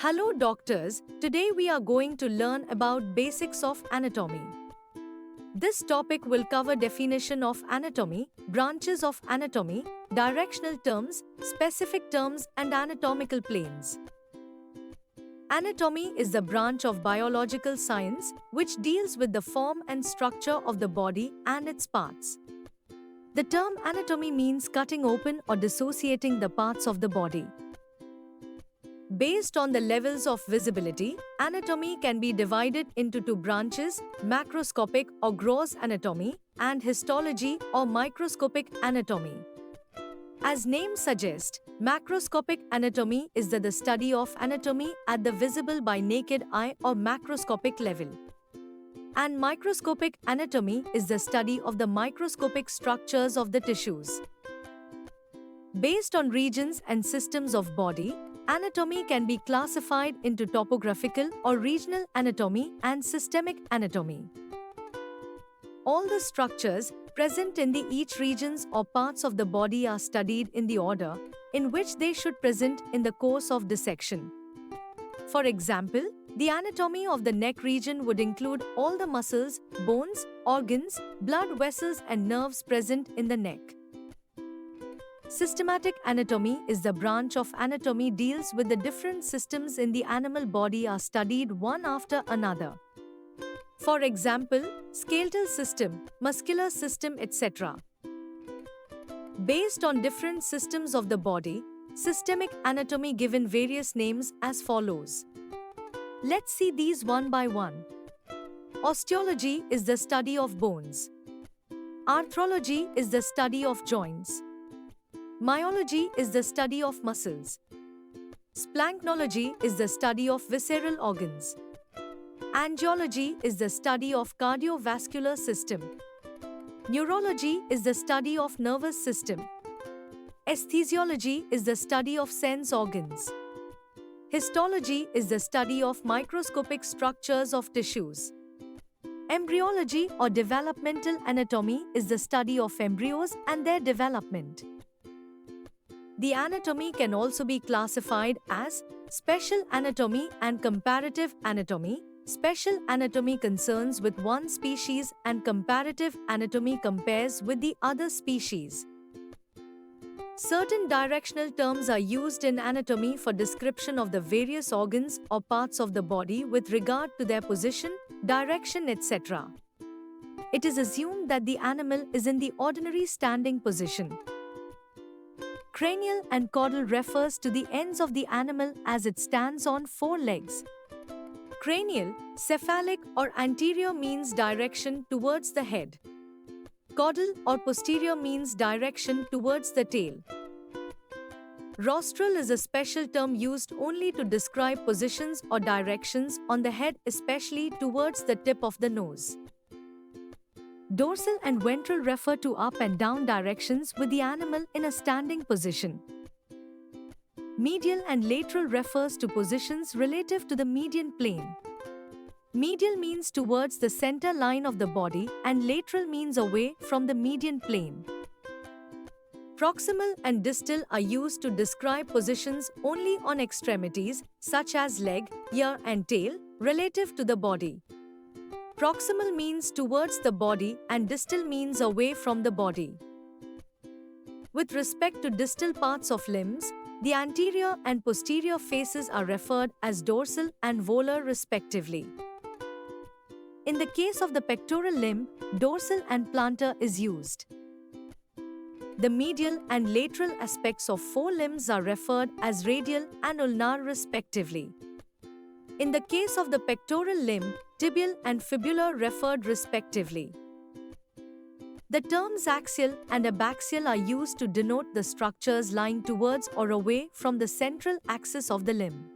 Hello doctors, today we are going to learn about basics of anatomy. This topic will cover definition of anatomy, branches of anatomy, directional terms, specific terms and anatomical planes. Anatomy is the branch of biological science which deals with the form and structure of the body and its parts. The term anatomy means cutting open or dissociating the parts of the body. Based on the levels of visibility, anatomy can be divided into two branches, macroscopic or gross anatomy and histology or microscopic anatomy. As name suggests, macroscopic anatomy is the study of anatomy at the visible by naked eye or macroscopic level. And microscopic anatomy is the study of the microscopic structures of the tissues. Based on regions and systems of body, anatomy can be classified into topographical or regional anatomy and systemic anatomy. All the structures present in the each regions or parts of the body are studied in the order in which they should present in the course of dissection. For example, the anatomy of the neck region would include all the muscles, bones, organs, blood vessels and nerves present in the neck. Systematic anatomy is the branch of anatomy deals with the different systems in the animal body are studied one after another. For example, skeletal system, muscular system, etc. Based on different systems of the body, systemic anatomy given various names as follows. Let's see these one by one. Osteology is the study of bones. Arthrology is the study of joints. Myology is the study of muscles. Splanchnology is the study of visceral organs. Angiology is the study of cardiovascular system. Neurology is the study of nervous system. Aesthesiology is the study of sense organs. Histology is the study of microscopic structures of tissues. Embryology or developmental anatomy is the study of embryos and their development. The anatomy can also be classified as special anatomy and comparative anatomy. Special anatomy concerns with one species and comparative anatomy compares with the other species. Certain directional terms are used in anatomy for description of the various organs or parts of the body with regard to their position, direction, etc. It is assumed that the animal is in the ordinary standing position. Cranial and caudal refers to the ends of the animal as it stands on four legs. Cranial, cephalic or anterior means direction towards the head. Caudal or posterior means direction towards the tail. Rostral is a special term used only to describe positions or directions on the head, especially towards the tip of the nose. Dorsal and ventral refer to up and down directions with the animal in a standing position. Medial and lateral refers to positions relative to the median plane. Medial means towards the center line of the body and lateral means away from the median plane. Proximal and distal are used to describe positions only on extremities, such as leg, ear and tail, relative to the body. Proximal means towards the body and distal means away from the body. With respect to distal parts of limbs, the anterior and posterior faces are referred as dorsal and volar respectively. In the case of the pectoral limb, dorsal and plantar is used. The medial and lateral aspects of forelimbs are referred as radial and ulnar respectively. In the case of the pectoral limb, tibial and fibular referred respectively. The terms axial and abaxial are used to denote the structures lying towards or away from the central axis of the limb.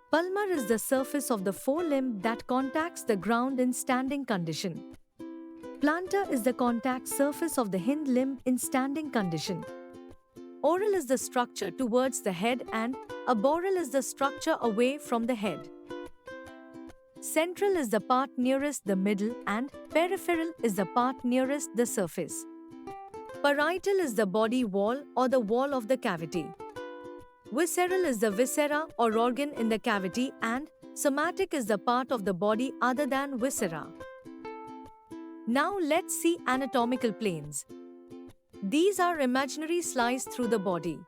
Palmar is the surface of the forelimb that contacts the ground in standing condition. Plantar is the contact surface of the hind limb in standing condition. Oral is the structure towards the head and arboreal is the structure away from the head. Central is the part nearest the middle and peripheral is the part nearest the surface. Parietal is the body wall or the wall of the cavity. Visceral is the viscera or organ in the cavity, and somatic is the part of the body other than viscera. Now let's see anatomical planes. These are imaginary slices through the body.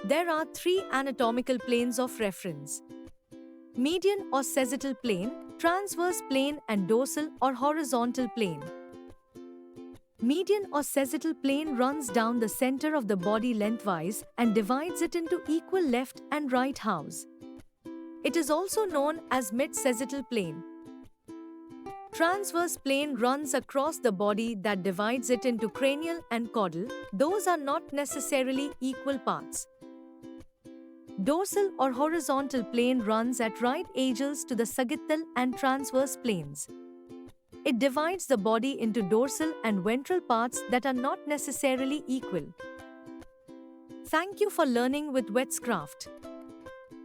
There are three anatomical planes of reference: median or sagittal plane, transverse plane, and dorsal or horizontal plane. Median or sagittal plane runs down the center of the body lengthwise and divides it into equal left and right halves. It is also known as mid-sagittal plane. Transverse plane runs across the body that divides it into cranial and caudal. Those are not necessarily equal parts. Dorsal or horizontal plane runs at right angles to the sagittal and transverse planes. It divides the body into dorsal and ventral parts that are not necessarily equal. Thank you for learning with Vetscraft.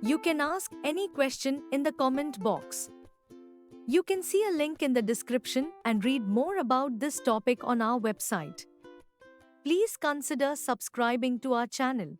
You can ask any question in the comment box. You can see a link in the description and read more about this topic on our website. Please consider subscribing to our channel.